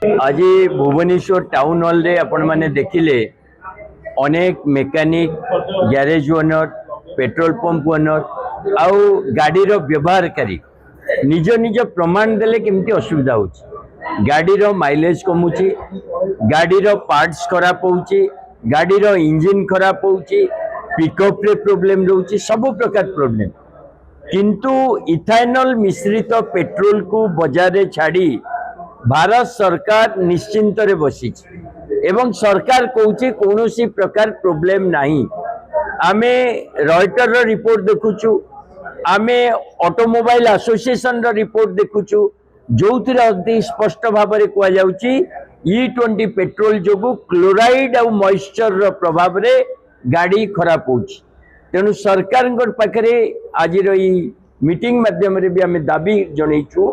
आज Bhubaneswar town hall रे आपण माने देखिले अनेक mechanic garage owner petrol pump owner आउ गाड़ी रो व्यवहारकारी निज निज प्रमाण देले केमती असुविधा होची गाड़ी रो माइलेज कमुची गाड़ी रो पार्ट्स खराब होची गाड़ी रो इंजन खराब होची पिकअप रे प्रॉब्लम रहउची सब प्रकार प्रॉब्लम किंतु इथानॉल मिश्रित पेट्रोल को बाजार रे छाड़ी भारत सरकार निश्चिंत रे बसी एवं सरकार कहूची कौनसी प्रकार प्रॉब्लम नहीं। आमे रॉयटर रो रिपोर्ट देखुचु आमे ऑटोमोबाइल एसोसिएशन रो रिपोर्ट देखुचु जो अति स्पष्ट भाव में कह जाउची E20 पेट्रोल जोगु क्लोराइड और मॉइस्चर रो प्रभाव रे गाड़ी खराब होची। तेणु सरकार पाखरे आज मीटिंग माध्यम रे भी आमे दाबी जनईचु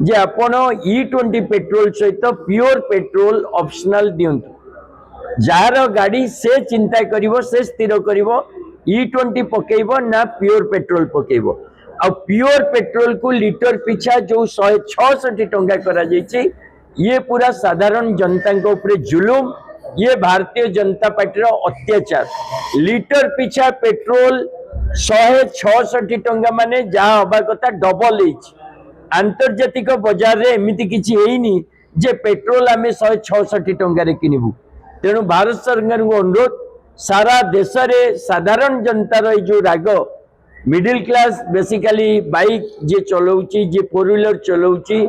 जे आपण E20 पेट्रोल सहित प्योर पेट्रोल ऑप्शनल दियंतु जार गाड़ी से चिंता करिवो से स्थिर करिवो E20 पकेइबो ना प्योर पेट्रोल पकेइबो आ प्योर पेट्रोल को लीटर पिछा जो 166 टंका करा जायछि ये पूरा साधारण जनता के ऊपर जुलुम ये भारतीय जनता पार्टी रो अत्याचार। लीटर पिछा पेट्रोल 166 टंका माने जहाँ हवा कथा डबल होइछि। आंतर्जातिक बजार रे एमिति किछि हेइनी जे पेट्रोल आमे 166 टंका रे किनिबु। तेणु भारत सरकार को अनुरोध सारा देश रे साधारण जनतार जो राग मिडिल क्लास बेसिकली बाइक जे चलाउची जे फोर व्हीलर चलाउची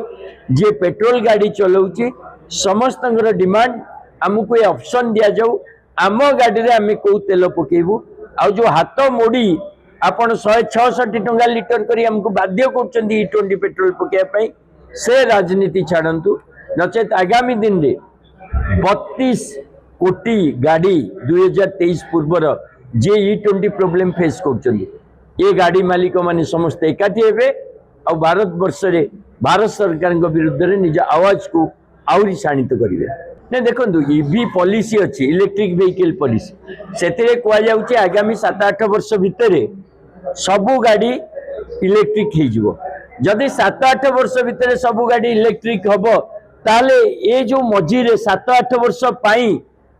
जे पेट्रोल गाड़ी चलाउची समस्त डिमांड आमको ये ऑप्शन दिया जाऊ आम गाड़ी रे आमे को तेल पकेबू आ जो हाथ मोड़ी आपण 166 टंका लीटर करी हमको बाध्य कर E20 पेट्रोल पकेया से राजनीति छाड़ू नचेत आगामी दिन रे 32 कोटी गाड़ी 2023 पूर्वर जे E20 प्रॉब्लम फेस कर ये गाड़ी मालिक माने समस्त एकाठी हेबे और भारत वर्ष रे भारत सरकार विरुद्ध रे निज आवाज को आउरी शाणित करिवे। ने देखंतु ईवी पॉलिसी अछि इलेक्ट्रिक व्हीकल पॉलिसी सेतिरे कोआ जाउची आगामी 7-8 वर्ष भितरे सबु गाड़ी इलेक्ट्रिक हो जिवो। जदि 7-8 वर्ष भितर सबु गाड़ी इलेक्ट्रिक हबो ताले ए जो मझिरे 7-8 वर्ष पाई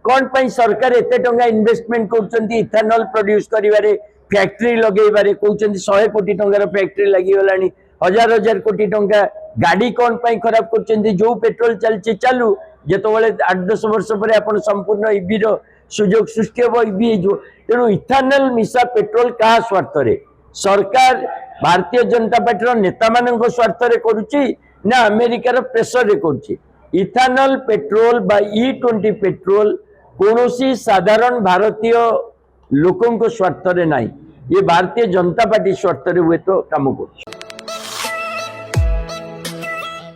कौन पाई सरकार एते टंका इन्वेस्टमेंट करचंती इथेनॉल प्रोड्यूस करिवारे फैक्ट्री लगेइबारे कहउचंती 100 कोटी टंकार फैक्ट्री लागि गलानी हजार हजार कोटी टंका गाड़ी कौन पाई खराब करचंती जो पेट्रोल चलचे चालू जेतोबेले 8-10 वर्ष पर आपण संपूर्ण ईवी रो सुजोग सृष्टि हो ईवी जो। तेणु इथेनॉल मिसा पेट्रोल का स्वार्थ रे सरकार भारतीय जनता पार्टी नेता मान स्वार्थ रे करुची ना अमेरिकार प्रेसर रे करुची। इथेनॉल पेट्रोल बा E20 पेट्रोल कौनसी साधारण भारतीय लोकों को स्वार्थ रे नहीं ये भारतीय जनता पार्टी स्वार्थ रे हुए तो काम कर।